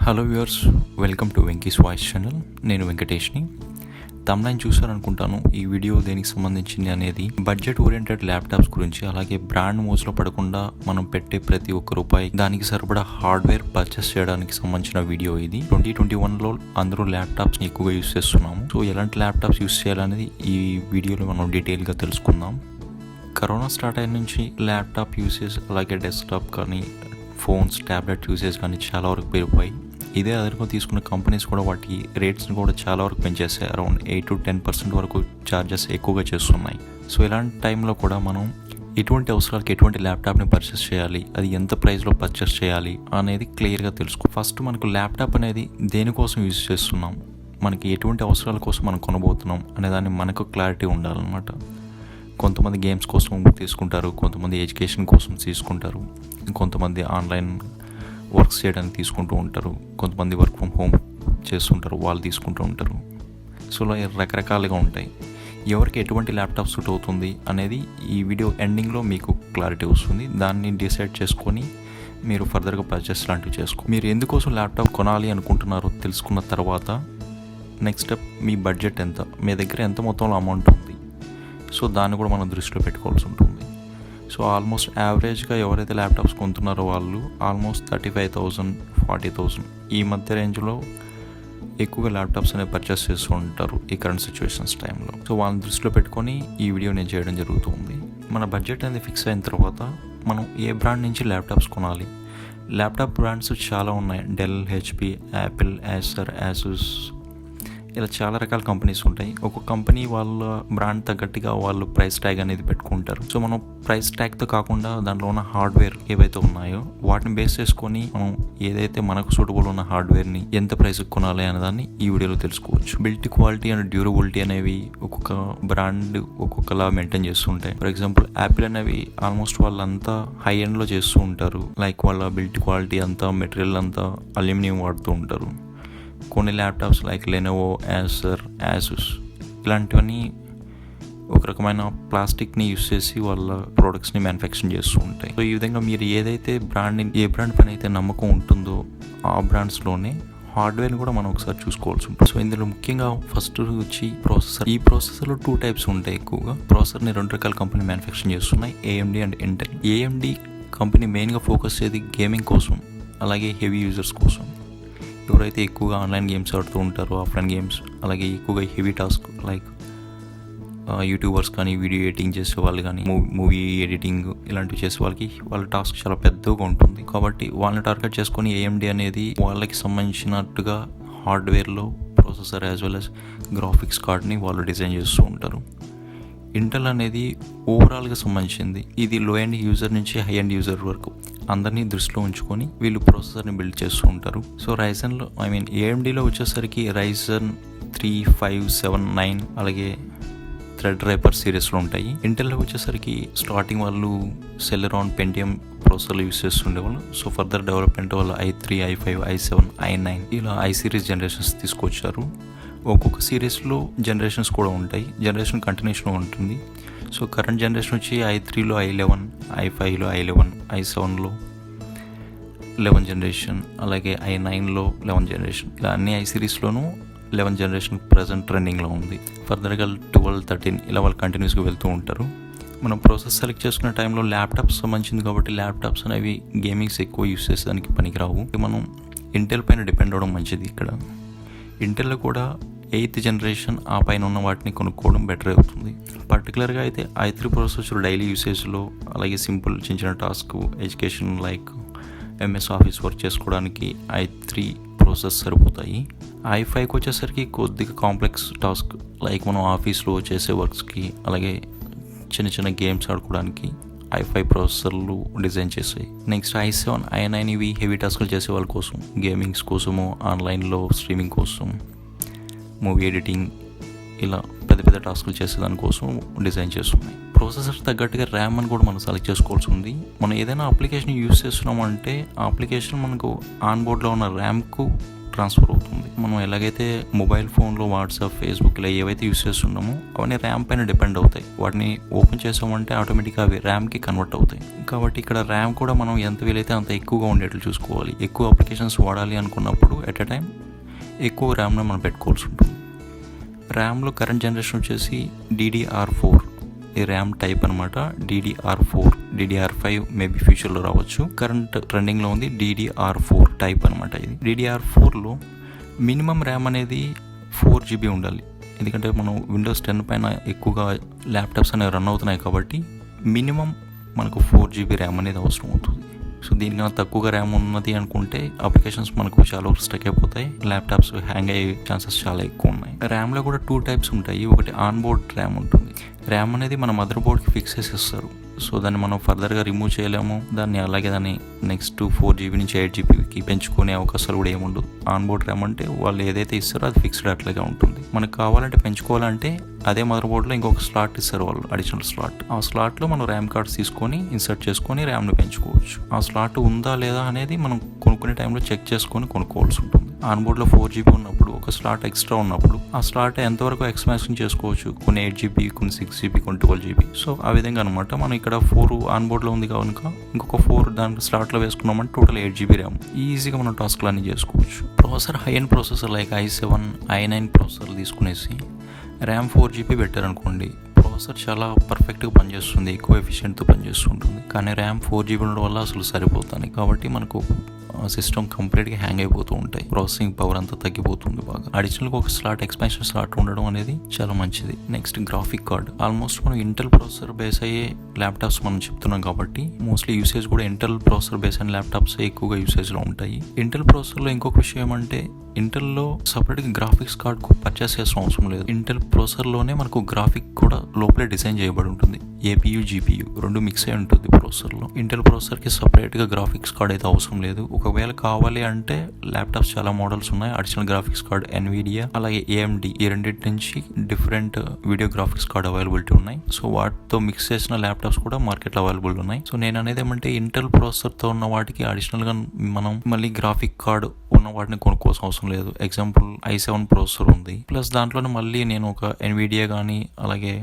Hello viewers, welcome to Venky's voice channel. నేను వెంకటేష్ని. తమ్లైన్ చూసారనుకుంటాను. ఈ video దేనికి సంబంధించింది అనేది బడ్జెట్ ఓరియంటెడ్ ల్యాప్టాప్స్ గురించి, అలాగే బ్రాండ్ మోజులో పడకుండా మనం పెట్టే ప్రతి ఒక్క రూపాయి దానికి సరిపడా హార్డ్వేర్ పర్చేస్ చేయడానికి సంబంధించిన వీడియో ఇది. 2021లో అందరూ ల్యాప్టాప్స్ ఎక్కువగా యూస్ చేస్తున్నాము. సో ఎలాంటి ల్యాప్టాప్స్ యూస్ చేయాలనేది ఈ వీడియోలో మనం డీటెయిల్గా తెలుసుకుందాం. కరోనా స్టార్ట్ అయిన నుంచి ల్యాప్టాప్ యూసేజ్, అలాగే డెస్క్టాప్ కానీ ఫోన్స్, ట్యాబ్లెట్ యూసేజ్ కానీ చాలా వరకు పెరిగిపోయి, ఇదే అదనంగా తీసుకున్న కంపెనీస్ కూడా వాటి రేట్స్ని కూడా చాలా వరకు పెంచేస్తాయి. అరౌండ్ 8 to 10% వరకు ఛార్జెస్ ఎక్కువగా చేస్తున్నాయి. సో ఇలాంటి టైంలో కూడా మనం ఎటువంటి అవసరాలకి ఎటువంటి ల్యాప్టాప్ని పర్చేస్ చేయాలి, అది ఎంత ప్రైస్లో పర్చేస్ చేయాలి అనేది క్లియర్గా తెలుసుకో. ఫస్ట్ మనకు ల్యాప్టాప్ అనేది దేనికోసం యూజ్ చేస్తున్నాం, మనకి ఎటువంటి అవసరాల కోసం మనం కొనబోతున్నాం అనే దాన్ని మనకు క్లారిటీ ఉండాలన్నమాట. కొంతమంది గేమ్స్ కోసం తీసుకుంటారు, కొంతమంది ఎడ్యుకేషన్ కోసం తీసుకుంటారు, కొంతమంది ఆన్లైన్ వర్క్స్ చేయడానికి తీసుకుంటూ ఉంటారు, కొంతమంది వర్క్ ఫ్రమ్ హోమ్ చేస్తుంటారు, వాళ్ళు తీసుకుంటూ ఉంటారు. సో రకరకాలుగా ఉంటాయి. ఎవరికి ఎటువంటి ల్యాప్టాప్ సూట్ అవుతుంది అనేది ఈ వీడియో ఎండింగ్లో మీకు క్లారిటీ వస్తుంది. దాన్ని డిసైడ్ చేసుకొని మీరు ఫర్దర్గా పర్చేస్ లాంటివి మీరు ఎందుకోసం ల్యాప్టాప్ కొనాలి అనుకుంటున్నారో తెలుసుకున్న తర్వాత నెక్స్ట్ స్టెప్, మీ బడ్జెట్ ఎంత, మీ దగ్గర ఎంత మొత్తంలో అమౌంట్ ఉంది, సో దాన్ని కూడా మనం దృష్టిలో పెట్టుకోవాల్సి ఉంటుంది. సో ఆల్మోస్ట్ యావరేజ్గా ఎవరైతే ల్యాప్టాప్స్ కొంటున్నారో వాళ్ళు ఆల్మోస్ట్ 35,000, 40,000 ఈ మధ్య రేంజ్లో ఎక్కువగా ల్యాప్టాప్స్ అనేవి పర్చేస్ చేస్తూ ఉంటారు ఈ కరెంట్ సిచ్యువేషన్స్ టైంలో. సో వాళ్ళని దృష్టిలో పెట్టుకొని ఈ వీడియో నేను చేయడం జరుగుతుంది. మన బడ్జెట్ అనేది ఫిక్స్ అయిన తర్వాత మనం ఏ బ్రాండ్ నుంచి ల్యాప్టాప్స్ కొనాలి. ల్యాప్టాప్ బ్రాండ్స్ చాలా ఉన్నాయి. Dell, HP, Apple, Acer, Asus, ఇలా చాలా రకాల కంపెనీస్ ఉంటాయి. ఒక్కొక్క కంపెనీ వాళ్ళ బ్రాండ్ తగ్గట్టుగా వాళ్ళు ప్రైస్ ట్యాగ్ అనేది పెట్టుకుంటారు. సో మనం ప్రైస్ ట్యాగ్తో కాకుండా దాంట్లో ఉన్న హార్డ్వేర్ ఏవైతే ఉన్నాయో వాటిని బేస్ చేసుకొని మనం ఏదైతే మనకు సూటబుల్ ఉన్న హార్డ్వేర్ని ఎంత ప్రైస్కి కొనాలి అనేదాన్ని ఈ వీడియోలో తెలుసుకోవచ్చు. బిల్ట్ క్వాలిటీ అండ్ డ్యూరబిలిటీ అనేవి ఒక్కొక్క బ్రాండ్ ఒక్కొక్కలా మెయింటైన్ చేస్తుంటాయి. ఫర్ ఎగ్జాంపుల్ యాపిల్ అనేవి ఆల్మోస్ట్ వాళ్ళంతా హై ఎండ్లో చేస్తూ ఉంటారు. లైక్ వాళ్ళ బిల్ట్ క్వాలిటీ అంతా, మెటీరియల్ అంతా అల్యూమినియం వాడుతూ ఉంటారు. కొన్ని ల్యాప్టాప్స్ లైక్ లెనోవో, యాసర్, యాసూస్ ఇలాంటివన్నీ ఒక రకమైన ప్లాస్టిక్ని యూస్ చేసి వాళ్ళ ప్రోడక్ట్స్ని మ్యానుఫ్యాక్చరింగ్ చేస్తూ ఉంటాయి. సో ఈ విధంగా మీరు ఏదైతే ఏ బ్రాండ్ పైన అయితే నమ్మకం ఉంటుందో ఆ బ్రాండ్స్లోనే హార్డ్వేర్ని కూడా మనం ఒకసారి చూసుకోవాల్సి ఉంటుంది. సో ఇందులో ముఖ్యంగా ఫస్ట్ వచ్చి ప్రాసెసర్. ఈ ప్రాసెసర్లో 2 టైప్స్ ఉంటాయి. ఎక్కువగా ప్రాసెసర్ని 2 రకాల కంపెనీ మ్యానుఫ్యాక్చరింగ్ చేస్తున్నాయి, AMD and Intel. AMD company మెయిన్గా ఫోకస్ చేసేది గేమింగ్ కోసం, అలాగే హెవీ యూజర్స్ కోసం. ఎవరైతే ఎక్కువగా ఆన్లైన్ గేమ్స్ ఆడుతూ ఉంటారో, ఆఫ్లైన్ గేమ్స్, అలాగే ఎక్కువగా హెవీ టాస్క్ లైక్ యూట్యూబర్స్ కానీ, వీడియో ఎడిటింగ్ చేసే వాళ్ళు కానీ, మూవీ ఎడిటింగ్ ఇలాంటివి చేసే వాళ్ళకి వాళ్ళ టాస్క్ చాలా పెద్దగా ఉంటుంది. కాబట్టి వాళ్ళని టార్గెట్ చేసుకొని ఏఎండి అనేది వాళ్ళకి సంబంధించినట్టుగా హార్డ్వేర్లో processor as well as graphics కార్డ్ని వాళ్ళు డిజైన్ చేస్తూ ఉంటారు. ఇంటెల్ అనేది ఓవరాల్గా సంబంధించింది. ఇది లో ఎండ్ యూజర్ నుంచి హై ఎండ్ యూజర్ వరకు అందరినీ దృష్టిలో ఉంచుకొని వీళ్ళు ప్రాసెసర్ని బిల్డ్ చేస్తూ ఉంటారు. సో రైజన్లో ఏఎండిలో వచ్చేసరికి రైజన్ 3, 5, 7, 9 అలాగే థ్రెడ్ రైపర్ సిరీస్లో ఉంటాయి. ఇంటెల్లో వచ్చేసరికి స్టార్టింగ్ వాళ్ళు సెలెరాన్, పెంటియం ప్రాసెసర్లు యూస్ చేస్తుండేవాళ్ళు. సో ఫర్దర్ డెవలప్మెంట్ వాళ్ళు i3, i5, i7, i9 ఇలా ఐ సిరీస్ జనరేషన్స్ తీసుకొచ్చారు. ఒక్కొక్క సిరీస్లో జనరేషన్స్ కూడా ఉంటాయి, జనరేషన్ కంటిన్యూషన్ ఉంటుంది. సో కరెంట్ జనరేషన్ వచ్చి i3లో i11, i5లో i11, i7లో 11 జనరేషన్, అలాగే i9లో 11 జనరేషన్. ఇలా అన్ని ఐ సిరీస్లోనూ 11 జనరేషన్ ప్రజెంట్ ట్రెండింగ్లో ఉంది. ఫర్దర్గా 12, 13 ఇలా వాళ్ళు కంటిన్యూస్గా వెళ్తూ ఉంటారు. మనం ప్రాసెస్ సెలెక్ట్ చేసుకున్న టైంలో ల్యాప్టాప్స్ సంబంధించింది కాబట్టి ల్యాప్టాప్స్ అనేవి గేమింగ్స్ ఎక్కువ యూస్ చేసేదానికి పనికిరావు. మనం ఇంటెల్ పైన డిపెండ్ అవ్వడం మంచిది. ఇక్కడ ఇంటెల్లో కూడా 8th జనరేషన్ ఆ పైన ఉన్న వాటిని కొనుక్కోవడం బెటర్ అవుతుంది. పర్టికులర్గా అయితే i3 ప్రాసెసర్ డైలీ యూసేజ్లో, అలాగే సింపుల్ చిన్న చిన్న task, education like MS office work చేసుకోవడానికి i3 ప్రాసెసర్ సరిపోతాయి. i5కి వచ్చేసరికి కొద్దిగా కాంప్లెక్స్ టాస్క్ లైక్ మనం ఆఫీస్లో చేసే వర్క్స్కి, అలాగే చిన్న చిన్న గేమ్స్ ఆడుకోవడానికి i5 ప్రాసెసర్లు డిజైన్ చేసాయి. నెక్స్ట్ i7, i9 ఇవి హెవీ టాస్క్లు చేసే వాళ్ళ కోసం, గేమింగ్స్ కోసము, ఆన్లైన్లో స్ట్రీమింగ్ కోసం, మూవీ ఎడిటింగ్ ఇలా పెద్ద పెద్ద టాస్క్లు చేసేదానికోసం డిజైన్ చేస్తున్నాయి. ప్రాసెసర్ తగ్గట్టుగా ర్యామ్ అని కూడా మనం సెలెక్ట్ చేసుకోవాల్సి ఉంది. మనం ఏదైనా అప్లికేషన్ యూస్ చేస్తున్నామంటే ఆ అప్లికేషన్ మనకు ఆన్ బోర్డ్లో ఉన్న ర్యామ్కు ట్రాన్స్ఫర్ అవుతుంది. మనం ఎలాగైతే మొబైల్ ఫోన్లో వాట్సాప్, ఫేస్బుక్ ఇలా ఏవైతే యూస్ చేస్తున్నామో అవన్నీ ర్యామ్ పైన డిపెండ్ అవుతాయి. వాటిని ఓపెన్ చేసామంటే ఆటోమేటిక్గా అవి ర్యామ్కి కన్వర్ట్ అవుతాయి. కాబట్టి ఇక్కడ ర్యామ్ కూడా మనం ఎంత వీలైతే అంత ఎక్కువగా ఉండేట్లు చూసుకోవాలి. ఎక్కువ అప్లికేషన్స్ వాడాలి అనుకున్నప్పుడు ఎట్ ఎ టైం ఎక్కువ ర్యామ్ను మనం పెట్టుకోవాల్సి ఉంటుంది. ర్యామ్లో కరెంట్ జనరేషన్ వచ్చేసి DDR4 ఈ ర్యామ్ టైప్ అనమాట. DDR4, DDR5 మేబీ ఫ్యూచర్లో రావచ్చు. కరెంట్ ట్రెండింగ్లో ఉంది DDR4 టైప్ అనమాట. ఇది DDR4లో మినిమం ర్యామ్ అనేది 4GB ఉండాలి. ఎందుకంటే మనం విండోస్ 10 పైన ఎక్కువగా ల్యాప్టాప్స్ అనేవి రన్ అవుతున్నాయి కాబట్టి మినిమం మనకు 4GB ర్యామ్ అనేది అవసరం అవుతుంది. సో దీనికన్నా తక్కువగా ర్యామ్ ఉన్నది అనుకుంటే అప్లికేషన్స్ మనకు చాలా స్టక్ అయిపోతాయి, ల్యాప్టాప్స్ హ్యాంగ్ అయ్యే ఛాన్సెస్ చాలా ఎక్కువ ఉన్నాయి. ర్యామ్లో కూడా 2 టైప్స్ ఉంటాయి. ఒకటి ఆన్ బోర్డ్ ర్యామ్ ఉంటుంది. ర్యామ్ అనేది మన మదర్ బోర్డ్కి ఫిక్స్ చేసి ఇస్తారు. సో దాన్ని మనం ఫర్దర్గా రిమూవ్ చేయలేము. దాన్ని నెక్స్ట్ 4GB నుంచి 8GBకి పెంచుకునే అవకాశాలు కూడా ఏముండదు. ఆన్ బోర్డ్ ర్యామ్ అంటే వాళ్ళు ఏదైతే ఇస్తారో అది ఫిక్స్డ్ అట్లాగే ఉంటుంది. మనకు కావాలంటే పెంచుకోవాలంటే అదే మదర్ బోర్డ్లో ఇంకొక స్లాట్ ఇస్తారు వాళ్ళు, అడిషనల్ స్లాట్. ఆ స్లాట్లో మనం ర్యామ్ కార్డ్స్ తీసుకొని ఇన్సర్ట్ చేసుకొని ర్యామ్ను పెంచుకోవచ్చు. ఆ స్లాట్ ఉందా లేదా అనేది మనం కొనుక్కునే టైంలో చెక్ చేసుకొని కొనుక్కోవాల్సి ఉంటుంది. ఆన్ బోర్డ్లో 4GB ఉన్నప్పుడు ఒక స్లాట్ ఎక్స్ట్రా ఉన్నప్పుడు ఆ స్లాట్ ఎంతవరకు ఎక్స్పాన్షన్ చేసుకోవచ్చు. కొన్ని 8GB, కొన్ని 6GB, కొన్ని 12GB. సో ఆ విధంగా అనమాట. మనం ఇక్కడ 4 ఆన్ బోర్డ్లో ఉంది కనుక ఇంకొక 4 దాని స్లాట్లో వేసుకున్నామంటే టోటల్ 8GB ర్యామ్. ఈజీగా మనం టాస్క్లు అన్నీ చేసుకోవచ్చు. Processor high and processor like i7, i9 ప్రాసెసర్లు తీసుకునేసి ర్యామ్ 4GB పెట్టారనుకోండి, ప్రాసెసర్ చాలా పర్ఫెక్ట్గా పనిచేస్తుంది, ఎక్కువ ఎఫిషియెంట్తో పనిచేస్తుంటుంది. కానీ ర్యామ్ 4GB ఉండడం వల్ల అసలు సరిపోతుంది. కాబట్టి మనకు సిస్టమ్ కంప్లీట్గా హ్యాంగ్ అయిపోతూ ఉంటాయి, ప్రాసెసింగ్ పవర్ అంతా తగ్గిపోతుంది బాగా. అడిషనల్గా ఒక స్లాట్, ఎక్స్పాన్షన్ స్లాట్ ఉండడం అనేది చాలా మంచిది. Next graphic card. ఆల్మోస్ట్ మనం ఇంటెల్ ప్రాసెసర్ బేస్ అయ్యే ల్యాప్టాప్స్ మనం చెప్తున్నాం కాబట్టి మోస్ట్లీ యూసేజ్ కూడా ఇంటెల్ ప్రాసెసర్ బేస్ అయిన ల్యాప్టాప్స్ ఎక్కువగా యూసేజ్లో ఉంటాయి. ఇంటెల్ ప్రాసెసర్లో ఇంకొక విషయం ఏమంటే ఇంటెల్లో సపరేట్గా గ్రాఫిక్స్ కార్డ్ పర్చేస్ చేసిన అవసరం లేదు. ఇంటెల్ ప్రాసెసర్లోనే మనకు గ్రాఫిక్ కూడా లోపలే డిజైన్ చేయబడి ఉంటుంది. APU, GPU రెండు మిక్స్ అయి ఉంటుంది ప్రాసెసర్లో. ఇంటెల్ ప్రాసెసర్కి సపరేట్గా గ్రాఫిక్స్ కార్డ్ అయితే అవసరం లేదు. ఒకవేళ కావాలి అంటే ల్యాప్టాప్స్ చాలా మోడల్స్ ఉన్నాయి. అడిషనల్ గ్రాఫిక్స్ కార్డ్ NVIDIA అలాగే AMD ఈ రెండింటి నుంచి different video graphics card availability ఉన్నాయి. సో వాటితో మిక్స్ చేసిన ల్యాప్టాప్స్ కూడా మార్కెట్లో అవైలబుల్ ఉన్నాయి. సో నేను అనేది ఏమంటే ఇంటెల్ ప్రాసెసర్తో ఉన్న వాటికి అడిషనల్గా మనం మళ్ళీ గ్రాఫిక్ కార్డ్ ఉన్న వాటిని కొనుక్కోవాల్సిన అవసరం లేదు. ఎగ్జాంపుల్ i7 ప్రాసెసర్ ఉంది, ప్లస్ దాంట్లోనే మళ్ళీ నేను ఒక NVIDIA కానీ అలాగే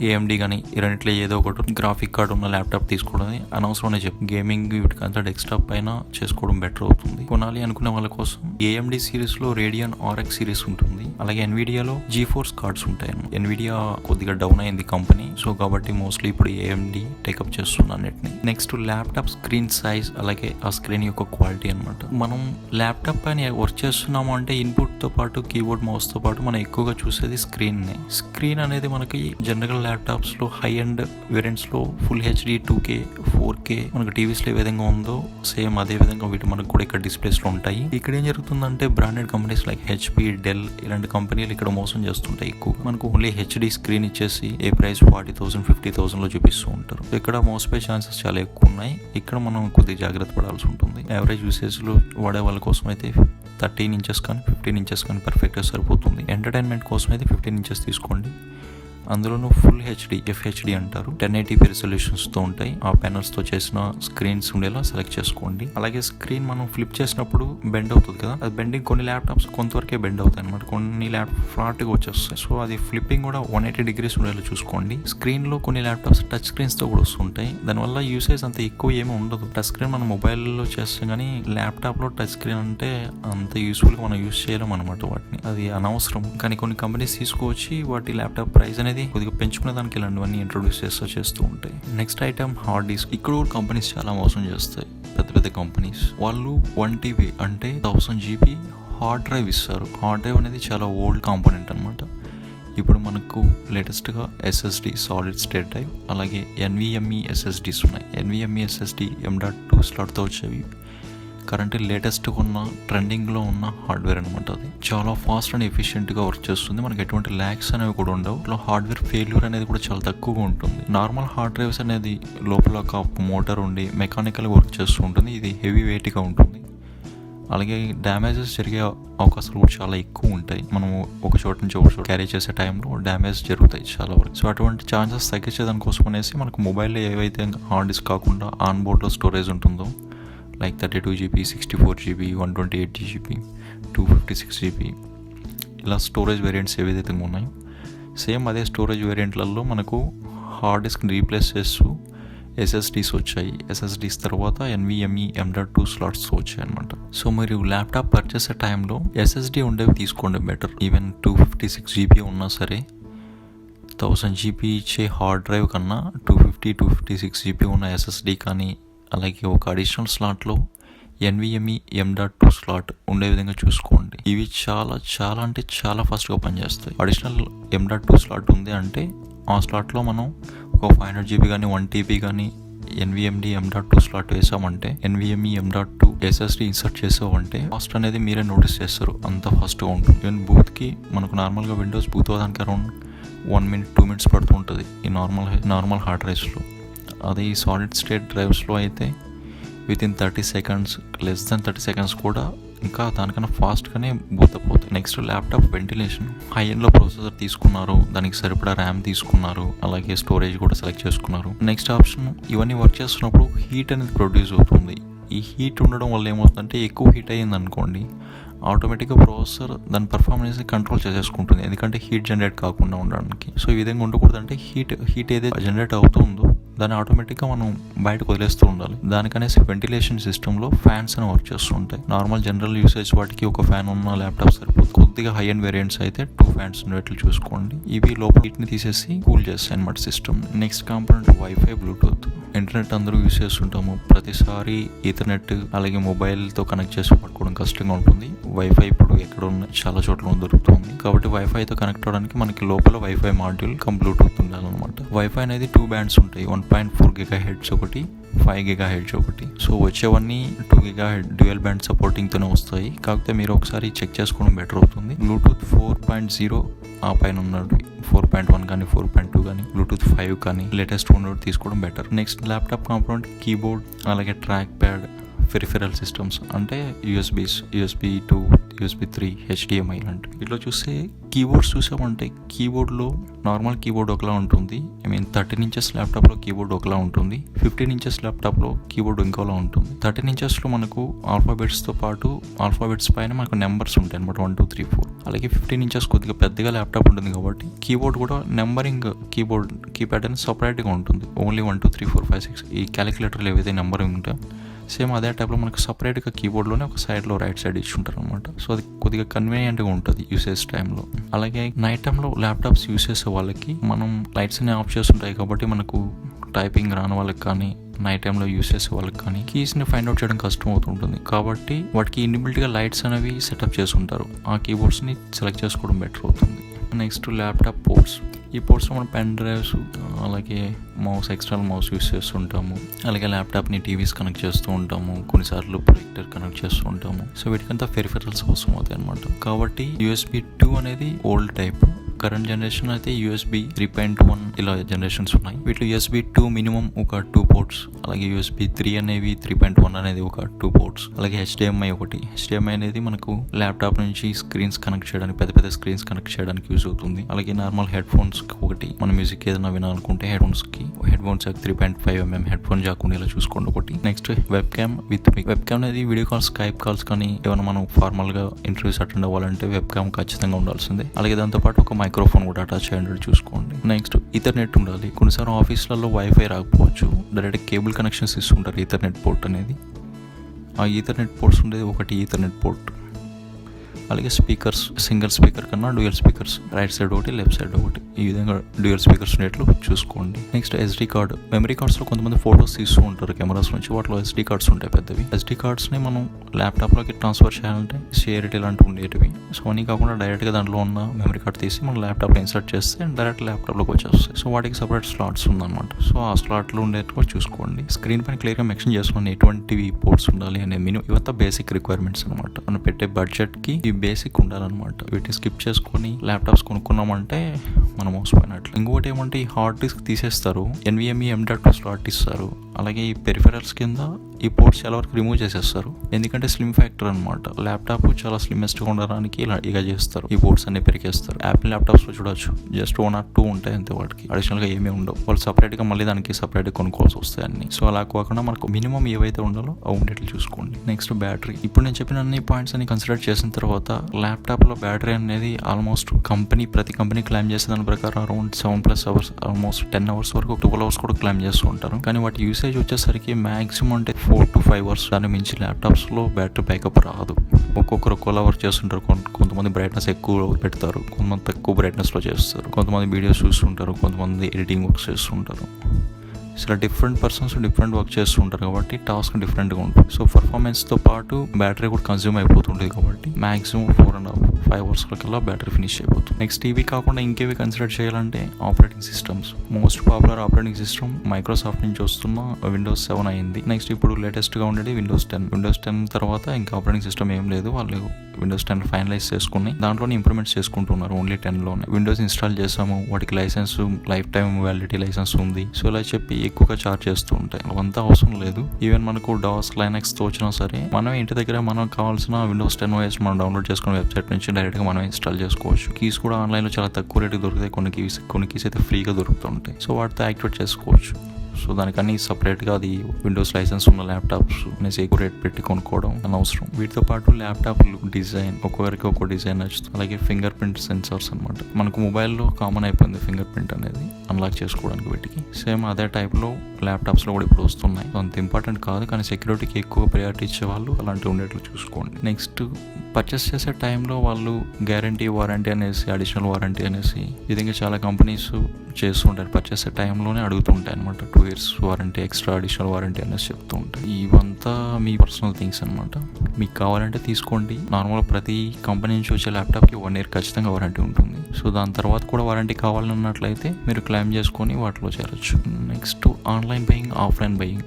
AMD కానీ ఈ రెండిట్లో ఏదో ఒకటి గ్రాఫిక్ కార్డ్ ఉన్న ల్యాప్టాప్ తీసుకోవడం అనవసరమే చెప్పు. గేమింగ్ వీటికంతా డెస్క్టాప్ పైన చేసుకోవడం బెటర్ అవుతుంది. కొనాలి అనుకునే వాళ్ళ కోసం AMD సిరీస్లో Radeon RX సిరీస్ ఉంటుంది. అలాగే NVIDIAలో GeForce కార్డ్స్ ఉంటాయి. NVIDIA కొద్దిగా డౌన్ అయింది కంపెనీ, సో కాబట్టి మోస్ట్లీ ఇప్పుడు AMD టేకప్ చేస్తుంది అన్నిటిని. నెక్స్ట్ ల్యాప్టాప్ స్క్రీన్ సైజ్ అలాగే ఆ స్క్రీన్ యొక్క క్వాలిటీ అనమాట. మనం ల్యాప్టాప్ పైన వర్క్ చేస్తున్నాము అంటే ఇన్పుట్తో పాటు కీబోర్డ్, మౌస్తో పాటు మనం ఎక్కువగా చూసేది స్క్రీన్నే. స్క్రీన్ అనేది మనకి జనరల్ ల్యాప్టాప్స్లో హై అండ్ వేరియంట్స్లో ఫుల్ HD 2K 4K మనకు టీవీస్లో ఏ విధంగా ఉందో సేమ్ అదే విధంగా వీటి మనకు కూడా ఇక్కడ డిస్ప్లేస్లో ఉంటాయి. ఇక్కడ ఏం జరుగుతుందంటే branded companies like HP, Dell ఇలాంటి కంపెనీలు ఇక్కడ మోసం చేస్తుంటాయి. ఎక్కువ మనకు ఓన్లీ HD స్క్రీన్ ఇచ్చేసి ఏ ప్రైస్ 40,000 50,000లో చూపిస్తూ ఉంటారు. ఇక్కడ మోసపోయే ఛాన్సెస్ చాలా ఎక్కువ ఉన్నాయి. ఇక్కడ మనం కొద్దిగా జాగ్రత్త పడాల్సి ఉంటుంది. యావరేజ్ యూసేజ్లో వాడే వాళ్ళ కోసం అయితే 13 ఇంచెస్ కానీ 15 ఇంచెస్ కానీ పర్ఫెక్ట్గా సరిపోతుంది. ఎంటర్టైన్మెంట్ కోసం అయితే 15 ఇంచెస్ తీసుకోండి. అందులోనూ ఫుల్ HD FHD అంటారు, 1080p రిజల్యూషన్స్తో ఉంటాయి. ఆ ప్యానల్స్తో చేసిన స్క్రీన్స్ ఉండేలా సెలెక్ట్ చేసుకోండి. అలాగే స్క్రీన్ మనం ఫ్లిప్ చేసినప్పుడు బెండ్ అవుతుంది కదా, అది బెండింగ్ కొన్ని ల్యాప్టాప్స్ కొంతవరకే బెండ్ అవుతాయి అనమాట, కొన్ని ల్యాప్టాప్ ఫ్లాట్గా వచ్చేస్తాయి. సో అది ఫ్లిప్పింగ్ కూడా 180 degrees ఉండేలా చూసుకోండి. స్క్రీన్లో కొన్ని ల్యాప్టాప్స్ టచ్ స్క్రీన్స్తో కూడా వస్తుంటాయి. దానివల్ల యూసేజ్ అంత ఎక్కువ ఏమీ ఉండదు. టచ్ స్క్రీన్ మనం మొబైల్లో చేస్తాం కానీ ల్యాప్టాప్లో టచ్ స్క్రీన్ అంటే అంత యూస్ఫుల్గా మనం యూస్ చేయలేం అనమాట వాటిని, అది అనవసరం. కానీ కొన్ని కంపెనీస్ తీసుకువచ్చి వాటి ల్యాప్టాప్ ప్రైస్ అనేది కొద్దిగా పెంచుకునే దానికి ఇలాంటివన్నీ ఇంట్రొడ్యూస్ చేస్తూ ఉంటాయి. Next item hard disk. ఇక్కడ కూడా కంపెనీస్ చాలా మోసం చేస్తాయి. పెద్ద పెద్ద కంపెనీస్ వాళ్ళు 1 TB అంటే 1000 GB హార్డ్ డ్రైవ్ ఇస్తారు. హార్డ్ డ్రైవ్ అనేది చాలా ఓల్డ్ కాంపోనెంట్ అనమాట. ఇప్పుడు మనకు లేటెస్ట్గా SSD సాలిడ్ స్టేట్ డ్రైవ్ అలాగే NVMe SSDs ఉన్నాయి. NVMe SSD M.2 స్లాట్తో వచ్చేవి కరెంట్ లేటెస్ట్గా ఉన్న ట్రెండింగ్లో ఉన్న హార్డ్వేర్ అనమాట. అది చాలా ఫాస్ట్ అండ్ ఎఫిషియెంట్గా వర్క్ చేస్తుంది. మనకి ఎటువంటి ల్యాగ్స్ అనేవి కూడా ఉండవు. ఇట్లా హార్డ్వేర్ ఫెయిల్యూర్ అనేది కూడా చాలా తక్కువగా ఉంటుంది. నార్మల్ హార్డ్ డ్రైవ్స్ అనేది లోపల ఒక మోటార్ ఉండి మెకానికల్గా వర్క్ చేస్తూ ఉంటుంది. ఇది హెవీ వెయిట్గా ఉంటుంది. అలాగే డ్యామేజెస్ జరిగే అవకాశాలు కూడా చాలా ఎక్కువ ఉంటాయి. మనం ఒక చోట నుంచి ఒక చోట క్యారీ చేసే టైంలో డ్యామేజ్ జరుగుతాయి చాలా వరకు. సో అటువంటి ఛాన్సెస్ తగ్గించేదానికోసం అనేసి మనకు మొబైల్లో ఏవైతే హార్డ్ డిస్క్ కాకుండా ఆన్ బోర్డ్లో స్టోరేజ్ ఉంటుందో like 32GB, 64GB, 128GB, 256GB ఇలా స్టోరేజ్ వేరియంట్స్ ఏవైతే ఉన్నాయో సేమ్ అదే స్టోరేజ్ వేరియంట్లలో మనకు హార్డ్ డిస్క్ రీప్లేస్ చేస్తూ ఎస్ఎస్డీస్ వచ్చాయి. ఎస్ఎస్డీస్ తర్వాత NVMe M.2 స్లాట్స్ వచ్చాయి అనమాట. సో మీరు ల్యాప్టాప్ పర్చేసే టైంలో ఎస్ఎస్డీ ఉండేవి తీసుకోండి బెటర్. ఈవెన్ 256GB ఉన్నా సరే 1000GB ఇచ్చే హార్డ్ డ్రైవ్ కన్నా 256GB ఉన్న ఎస్ఎస్డీ కానీ, అలాగే ఒక అడిషనల్ స్లాట్లో NVMe M.2 స్లాట్ ఉండే విధంగా చూసుకోండి. ఇవి చాలా అంటే చాలా ఫాస్ట్గా పనిచేస్తాయి. అడిషనల్ M.2 స్లాట్ ఉంది అంటే ఆ స్లాట్లో మనం ఒక 500GB కానీ 1TB కానీ NVMe M.2 స్లాట్ వేసామంటే, NVMe M.2 SSD ఇన్సర్ట్ చేసామంటే ఫాస్ట్ అనేది మీరే నోటీస్ చేస్తారు, అంత ఫాస్ట్గా ఉంటుంది. ఈవెన్ బూత్కి మనకు నార్మల్గా విండోస్ బూత్ అవ్వడానికి అరౌండ్ 1 minute 2 minutes పడుతూ ఉంటుంది ఈ నార్మల్ హార్డ్ డ్రైవ్స్లో. అదే ఈ సాలిడ్ స్టేట్ డ్రైవ్స్లో అయితే within 30 seconds, less than 30 seconds కూడా ఇంకా దానికన్నా ఫాస్ట్గానే బూత్ అయిపోతుంది. Next laptop ventilation. హై ఎండ్లో ప్రాసెసర్ తీసుకున్నారు, దానికి సరిపడా ర్యామ్ తీసుకున్నారు, అలాగే స్టోరేజ్ కూడా సెలెక్ట్ చేసుకున్నారు. నెక్స్ట్ ఆప్షన్, ఇవన్నీ వర్క్ చేస్తున్నప్పుడు హీట్ అనేది ప్రొడ్యూస్ అవుతుంది. ఈ హీట్ ఉండడం వల్ల ఏమవుతుందంటే ఎక్కువ హీట్ అయ్యింది అనుకోండి, ఆటోమేటిక్గా ప్రాసెసర్ దాని పర్ఫార్మెన్స్ని కంట్రోల్ చేసేసుకుంటుంది, ఎందుకంటే హీట్ జనరేట్ కాకుండా ఉండడానికి. సో ఈ విధంగా ఉండకూడదంటే హీట్ ఏదైతే జనరేట్ అవుతుందో దాన్ని ఆటోమేటిక్గా మనం బయటకు వదిలేస్తూ ఉండాలి. దానికనేసి వెంటిలేషన్ సిస్టంలో ఫ్యాన్స్ అని వర్క్ చేస్తూ ఉంటాయి. నార్మల్ జనరల్ యూసేజ్ వాటికి ఒక ఫ్యాన్ ఉన్న ల్యాప్టాప్ సరిపోతుంది. కొద్దిగా హై అండ్ వేరియంట్స్ అయితే 2 fans ఉండేట్లు చూసుకోండి. ఇవి లోపల హీట్ని తీసేసి కూల్ చేస్తాయి అనమాట system. Next component wifi, Bluetooth. Internet అందరూ యూస్ చేస్తుంటాము, ప్రతిసారి ఈథర్నెట్ అలాగే మొబైల్తో కనెక్ట్ చేసి పట్టుకోవడం కష్టంగా ఉంటుంది. వైఫై ఇప్పుడు ఎక్కడ ఉన్నాయి, చాలా చోట్ల దొరుకుతుంది. కాబట్టి వైఫైతో కనెక్ట్ అవ్వడానికి మనకి లోపల వైఫై మాడ్యూల్ బ్లూటూత్ ఉండాలన్నమాట. వైఫై అనేది 2 bands ఉంటాయి, 1.4 GHz ఒకటి, 5 GHz ఒకటి. సో వచ్చేవన్నీ 2 GHz డ్యూయల్ బ్యాండ్ సపోర్టింగ్తోనే వస్తాయి. కాకపోతే మీరు ఒకసారి చెక్ చేసుకోవడం బెటర్ అవుతుంది. బ్లూటూత్ 4.0 ఆ పైన ఉన్నాడు, 4.1 కానీ 4.2 కానీ బ్లూటూత్ 5 కానీ లేటెస్ట్ ఉన్నోడు తీసుకోవడం better. Next laptop component keyboard, అలాగే ట్రాక్ ప్యాడ్, పెరిఫెరల్ సిస్టమ్స్ అంటే USB 2, USB 3, HDMI లాంటివి. ఇట్లా చూస్తే కీబోర్డ్స్ చూసామంటే కీబోర్డ్లో నార్మల్ కీబోర్డ్ ఒకలా ఉంటుంది, 13 inches ల్యాప్టాప్లో కీబోర్డ్ ఒకలా ఉంటుంది, 15 inches ల్యాప్టాప్లో కీబోర్డ్ ఇంకోలా ఉంటుంది. 13 inchesలో మనకు ఆల్ఫాబెట్స్తో పాటు ఆల్ఫాబెట్స్ పైన మనకు నెంబర్స్ ఉంటాయి అనమాట, 1 2 3 4. అలాగే 15 inches కొద్దిగా పెద్దగా ల్యాప్టాప్ ఉంటుంది కాబట్టి కీబోర్డ్ కూడా నెంబరింగ్ కీప్యాడ్ అనేది సపరేట్గా ఉంటుంది. ఓన్లీ 1 2 3 4 5 6 ఈ క్యాలిక్యులేటర్లు ఏవైతే నెంబరింగ్ ఉంటాయో సేమ్ అదే టైప్లో మనకు సపరేట్గా కీబోర్డ్లోనే ఒక సైడ్లో రైట్ సైడ్ ఇచ్చి ఉంటారు అనమాట. సో అది కొద్దిగా కన్వీనియంట్గా ఉంటుంది యూసేజ్ టైంలో. అలాగే నైట్ టైంలో ల్యాప్టాప్స్ యూస్ చేసే వాళ్ళకి మనం లైట్స్ని ఆఫ్ చేస్తుంటాయి కాబట్టి మనకు టైపింగ్ రాని వాళ్ళకి కానీ, నైట్ టైంలో యూస్ చేసే వాళ్ళకి కానీ కీస్ని ఫైండ్ అవుట్ చేయడం కష్టం అవుతుంటుంది. కాబట్టి వాటికి ఇన్బిల్ట్గా లైట్స్ అనేవి సెటప్ చేసి ఉంటారు, ఆ కీబోర్డ్స్ని సెలెక్ట్ చేసుకోవడం బెటర్ అవుతుంది. Next laptop ports. ఈ పోర్ట్స్లో మనం పెన్ డ్రైవ్స్, అలాగే మౌస్, ఎక్స్టర్నల్ మౌస్ యూస్ చేస్తుంటాము. అలాగే ల్యాప్టాప్ని టీవీస్ కనెక్ట్ చేస్తూ ఉంటాము, కొన్నిసార్లు ప్రొజెక్టర్ కనెక్ట్ చేస్తూ ఉంటాము. సో వీటికంతా పెరిఫెరల్స్ అవసరం అవుతాయి అనమాట. కాబట్టి USB 2 అనేది ఓల్డ్ టైప్, కరెంట్ జనరేషన్ అయితే USB 3.1 ఇలా జనరేషన్స్ ఉన్నాయి. వీటిలో USB 2 మినిమం ఒక 2 ports, అలాగే USB 3 అనేవి 3.1 అనేది ఒక 2 ports, అలాగే HDMI ఒకటి. HDMI అనేది మనకు ల్యాప్టాప్ నుంచి స్క్రీన్స్ కనెక్ట్ చేయడానికి, పెద్ద స్క్రీన్స్ కనెక్ట్ చేయడానికి యూజ్ అవుతుంది. అలాగే నార్మల్ హెడ్ ఫోన్స్ ఒకటి, మన మ్యూజిక్ ఏదైనా వినాలనుకుంటే headphones 3.5mm headphone jack ఉండేలా చూసుకోండి ఒకటి. Next webcam with mic. Webcam అనేది వీడియో కాల్స్, స్కైప్ కాల్స్ కానీ ఏమైనా మనం ఫార్మల్గా ఇంటర్వ్యూస్ అటెండ్ అవ్వాలంటే వెబ్ క్యామ్ ఖచ్చితంగా ఉండాల్సిందే. అలాగే దాంతోపాటు ఒక మైక్రోఫోన్ కూడా అటాచ్ అయ్యేటట్టు చూసుకోండి. నెక్స్ట్ ఈథర్నెట్ ఉండాలి. కొన్నిసార్లు ఆఫీస్లలో వైఫై రాకపోవచ్చు, డైరెక్ట్ కేబుల్ కనెక్షన్స్ ఇస్తుంటారు ఈథర్నెట్ పోర్ట్ అనేది. ఆ ఈథర్నెట్ పోర్ట్స్ ఉండేది ఒకటి ఈథర్నెట్ పోర్ట్. అలాగే స్పీకర్స్, సింగిల్ స్పీకర్ కన్నా డ్యూయల్ స్పీకర్స్, రైట్ సైడ్ ఒకటి, లెఫ్ట్ సైడ్ ఒకటి, ఈ విధంగా డ్యూయల్ స్పీకర్స్ ఉండేట్లు చూసుకోండి. Next SD card. మెమరీ కార్డ్స్లో కొంతమంది ఫొటోస్ తీస్తూ ఉంటారు కెమెరాస్ నుంచి, వాటిలో SD కార్డ్స్ ఉంటాయి పెద్దవి. SD కార్డ్స్ని మనం ల్యాప్టాప్లోకి ట్రాన్స్ఫర్ చేయాలంటే షేరిటీ లాంటివి ఉండేటివి. సో అన్నీ కాకుండా డైరెక్ట్గా దాంట్లో ఉన్న మెమరీ కార్డ్ తీసి మనం ల్యాప్టాప్లో ఇన్సర్ట్ చేస్తే డైరెక్ట్ ల్యాప్టాప్లోకి వచ్చేస్తాయి. సో వాటికి సపరేట్ స్లాట్స్ ఉందన్నమాట. సో ఆ స్లాట్లో ఉండేది కూడా చూసుకోండి. స్క్రీన్ పైన క్లియర్గా మెన్షన్ చేస్తున్నాను ఎటువంటివి పోర్ట్స్ ఉండాలి అనే ఇవంతా బేసిక్ రిక్వైర్మెంట్స్ అనమాట. మనం పెట్టే బడ్జెట్కి ఈ బేసిక్ ఉండాలన్నమాట. వీటిని స్కిప్ చేసుకొని ల్యాప్టాప్స్ కొనుక్కున్నామంటే మనం మోసపోయినట్లు. ఇంకోటి ఏమంటే ఈ హార్డ్ డిస్క్ తీసేస్తారు, NVMe M.2 స్లాట్ ఇస్తారు. అలాగే ఈ పెరిఫెరల్స్ కింద ఈ పోర్ట్స్ చాలా వరకు రిమూవ్ చేసేస్తారు, ఎందుకంటే స్లిమ్ ఫ్యాక్టర్ అనమాట. ల్యాప్టాప్ చాలా స్లిమ్మెస్ట్గా ఉండడానికి ఇలా చేస్తారు, ఈ పోర్ట్స్ అన్ని పెరికేస్తారు. యాపిల్ ల్యాప్టాప్స్లో చూడొచ్చు, జస్ట్ 1 or 2 ఉంటాయి అంతే, వాటికి అడిషనల్గా ఏమీ ఉండవు. వాళ్ళు సపరేట్గా మళ్ళీ దానికి సపరేట్గా కొనుక్కోవాల్సి వస్తాయి అన్ని. సో అలా కాకుండా మనకు మినిమం ఏవైతే ఉండాలో అవి ఉండేట్లు చూసుకోండి. Next battery. ఇప్పుడు నేను చెప్పిన అన్ని పాయింట్స్ అన్ని కన్సిడర్ చేసిన తర్వాత ల్యాప్టాప్లో బ్యాటరీ అనేది ఆల్మోస్ట్ ప్రతి కంపెనీ క్లైమ్ చేసే దాని ప్రకారం అరౌండ్ 7+ hours, ఆల్మోస్ట్ 10 hours వరకు 12 hours కూడా క్లైమ్ చేస్తూ ఉంటారు. కానీ వాటి యూసేజ్ వచ్చేసరికి మాక్సిమం అంటే 4 to 5 hours. దాని మించి ల్యాప్టాప్స్లో బ్యాటరీ బ్యాకప్ రాదు. ఒక్కొక్కరు కొలవర్ చేస్తుంటారు, కొంతమంది బ్రైట్నెస్ ఎక్కువ పెడతారు, కొంతమంది తక్కువ బ్రైట్నెస్లో చేస్తారు, కొంతమంది వీడియోస్ చూస్తుంటారు, కొంతమంది ఎడిటింగ్ వర్క్స్ చేస్తుంటారు. ఇలా డిఫరెంట్ పర్సన్స్ డిఫరెంట్ వర్క్ చేస్తూ ఉంటారు కాబట్టి టాస్క్ డిఫరెంట్గా ఉంటుంది. సో పర్ఫార్మెన్స్తో పాటు బ్యాటరీ కూడా కన్జ్యూమ్ అయిపోతుంటుంది కాబట్టి మాక్సిమం 4.5 hours కల్లా బ్యాటరీ ఫినిష్ అయిపోతుంది. నెక్స్ట్ ఇవి కాకుండా ఇంకేవి కన్సిడర్ చేయాలంటే operating systems. Most popular operating system Microsoft నుంచి వస్తున్న Windows 7 అయింది. నెక్స్ట్ ఇప్పుడు లేటెస్ట్గా ఉండేది Windows 10 తర్వాత ఇంకా ఆపరేటింగ్ సిస్టమ్ ఏం లేదు, వాళ్ళు Windows 10 ఫైనలైజ్ చేసుకుని దాంట్లోనే ఇంప్రూవ్మెంట్స్ చేసుకుంటున్నారు. ఓన్లీ 10లోనే విండోస్ ఇన్స్టాల్ చేసాము, వాటికి license lifetime validity license ఉంది, సో ఇలా చెప్పి ఎక్కువగా చార్జ్ చేస్తూ ఉంటాయి. అవంతా అవసరం లేదు. ఈవెన్ మనకు DOS Linux తో వచ్చినా సరే మనం ఇంటి దగ్గర మనం కావాల్సిన Windows 10 OS మనం డౌన్లోడ్ చేసుకున్న వెబ్సైట్ నుంచి డైరెక్ట్గా మనం ఇన్స్టాల్ చేసుకోవచ్చు. కీస్ కూడా ఆన్లైన్లో చాలా తక్కువ రేటుకి దొరుకుతాయి, కొన్ని కీస్ అయితే ఫ్రీగా దొరుకుతుంటాయి, సో వాటితో యాక్టివేట్ చేసుకోవచ్చు. సో దానికన్నీ సపరేట్గా అది విండోస్ లైసెన్స్ ఉన్న ల్యాప్టాప్స్ అనేసి ఎక్కువ రేట్ పెట్టి కొనుక్కోవడం అనవసరం. వీటితో పాటు ల్యాప్టాప్ డిజైన్ ఒక్కొక్కరికి ఒక్కో డిజైన్ నచ్చుతుంది. అలాగే ఫింగర్ ప్రింట్ సెన్సార్స్ అనమాట. మనకు మొబైల్లో కామన్ అయిపోయింది ఫింగర్ ప్రింట్ అనేది అన్లాక్ చేసుకోవడానికి. వీటికి సేమ్ అదే టైప్లో ల్యాప్టాప్స్లో కూడా ఇప్పుడు వస్తున్నాయి. అంత ఇంపార్టెంట్ కాదు, కానీ సెక్యూరిటీకి ఎక్కువ ప్రయారిటీ ఇచ్చే వాళ్ళు అలాంటివి ఉండేట్లు చూసుకోండి. నెక్స్ట్ పర్చేస్ చేసే టైంలో వాళ్ళు గ్యారంటీ వారంటీ అనేసి అడిషనల్ వారంటీ అనేసి విధంగా చాలా కంపెనీస్ చేస్తుంటారు. పర్చేస్ టైంలోనే అడుగుతుంటాయి అనమాట, 2 years warranty, extra additional warranty అనేసి చెప్తూ ఉంటాయి. ఇవంతా మీ పర్సనల్ థింగ్స్ అనమాట. మీకు కావాలంటే తీసుకోండి. నార్మల్గా ప్రతి కంపెనీ నుంచి వచ్చే ల్యాప్టాప్కి 1 year ఖచ్చితంగా వారంటీ ఉంటుంది. సో దాని తర్వాత కూడా వారంటీ కావాలన్నట్లయితే మీరు క్లెయిమ్ చేసుకొని వాటిలో చేరొచ్చు. Next online buying, offline buying.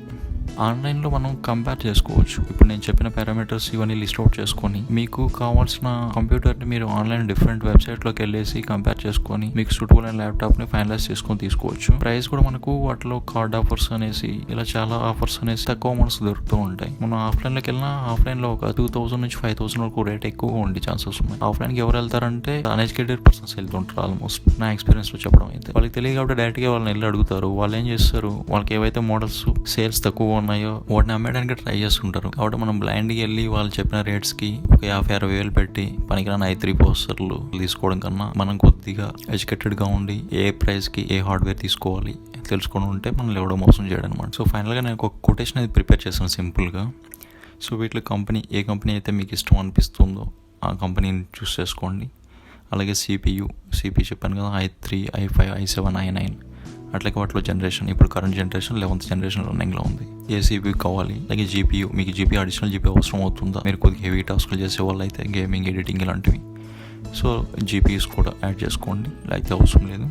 ఆన్లైన్లో మనం కంపేర్ చేసుకోవచ్చు. ఇప్పుడు నేను చెప్పిన పారామీటర్స్ ఇవన్నీ లిస్ట్ అవుట్ చేసుకొని మీకు కావాల్సిన కంప్యూటర్ని మీరు ఆన్లైన్ డిఫరెంట్ వెబ్సైట్లోకి వెళ్ళేసి కంపేర్ చేసుకొని మీకు సూటబుల్ అయిన ల్యాప్టాప్ని ఫైనలైజ్ చేసుకొని తీసుకోవచ్చు. ప్రైస్ కూడా మనకు వాటిలో కార్డ్ ఆఫర్స్ అనేసి ఇలా చాలా ఆఫర్స్ అనేసి తక్కువ మనసు దొరుకుతూ ఉంటాయి. మనం ఆఫ్లైన్లోకి వెళ్ళినా ఆఫ్లైన్లో ఒక 2000 నుంచి 5000 వరకు రేట్ ఎక్కువగా ఉండే ఛాన్సెస్ ఉన్నాయి. ఆఫ్లైన్కి ఎవరు వెళ్తారంటే అన్ఎడ్యుకేటెడ్ పర్సన్స్ వెళ్తుంటారు. ఆల్మోస్ట్ నా ఎక్స్పీరియన్స్లో చెప్పడం అయితే వాళ్ళకి తెలియదు కాబట్టి డైరెక్ట్గా వాళ్ళని వెళ్ళి అడుగుతారు. వాళ్ళు ఏం చేస్తారు, వాళ్ళకి ఏవైతే మోడల్స్ సేల్స్ తక్కువ ఉన్నాయో వాటిని అమ్మేయడానికి ట్రై చేస్తుంటారు. కాబట్టి మనం బ్లైండ్గా వెళ్ళి వాళ్ళు చెప్పిన రేట్స్కి ఒక 50-60 వేలు పెట్టి పనికిరాని i3 ప్రాసెసర్లు తీసుకోవడం కన్నా మనం కొద్దిగా ఎడ్యుకేటెడ్గా ఉండి ఏ ప్రైస్కి ఏ హార్డ్వేర్ తీసుకోవాలి తెలుసుకొని ఉంటే మనం ఎవడో మోసం చేయడం అనమాట. సో ఫైనల్గా నేను ఒక కొటేషన్ అయితే ప్రిపేర్ చేశాను సింపుల్గా. సో వీటిలో ఏ కంపెనీ అయితే మీకు ఇష్టం అనిపిస్తుందో ఆ కంపెనీని చూస్ చేసుకోండి. అలాగే CPU చెప్పాను కదా, i3, i5, i7, i9 అట్లాగే వాటిలో జనరేషన్ ఇప్పుడు కరెంట్ జనరేషన్ 11th జనరేషన్ రన్నింగ్లో ఉంది. ఏ CPU కావాలి, అలాగే GPU, మీకు అడిషనల్ GPU అవసరం అవుతుందా, మీరు కొద్దిగా హెవీ టాస్క్లు చేసే వాళ్ళు అయితే గేమింగ్, ఎడిటింగ్ ఇలాంటివి, సో GPUs కూడా యాడ్ చేసుకోండి. అయితే అవసరం లేదు.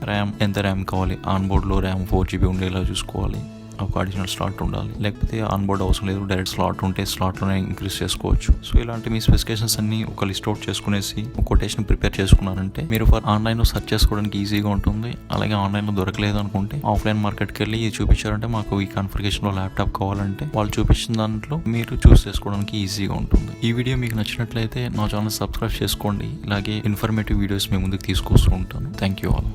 ఎంత ర్యామ్ కావాలి, ఆన్ బోర్డ్లో ర్యామ్ 4GB ఉండేలా చూసుకోవాలి. ఒక అడిషనల్ స్లాట్ ఉండాలి, లేకపోతే ఆన్ బోర్డ్ అవసరం లేదు, డైరెక్ట్ స్లాట్ ఉంటే స్లాట్లోనే ఇంక్రీజ్ చేసుకోవచ్చు. సో ఇలాంటి మీ స్పెసిఫికేషన్స్ అన్ని ఒక లిస్ట్ అవుట్ చేసుకునేసి ఒక కొటేషన్ ప్రిపేర్ చేసుకున్నారంటే మీరు ఆన్లైన్లో సెర్చ్ చేసుకోవడానికి ఈజీగా ఉంటుంది. అలాగే ఆన్లైన్లో దొరకలేదు అనుకుంటే ఆఫ్లైన్ మార్కెట్కి వెళ్ళి ఇది చూపించారంటే మాకు ఈ కాన్ఫిగరేషన్లో ల్యాప్టాప్ కావాలంటే వాళ్ళు చూపించిన దాంట్లో మీరు చూస్ చేసుకోవడానికి ఈజీగా ఉంటుంది. ఈ వీడియో మీకు నచ్చినట్లయితే నా ఛానల్ సబ్స్క్రైబ్ చేసుకోండి. ఇలాగే ఇన్ఫర్మేటివ్ వీడియోస్ మీ ముందుకు తీసుకొస్తూ ఉంటాను. Thank you all.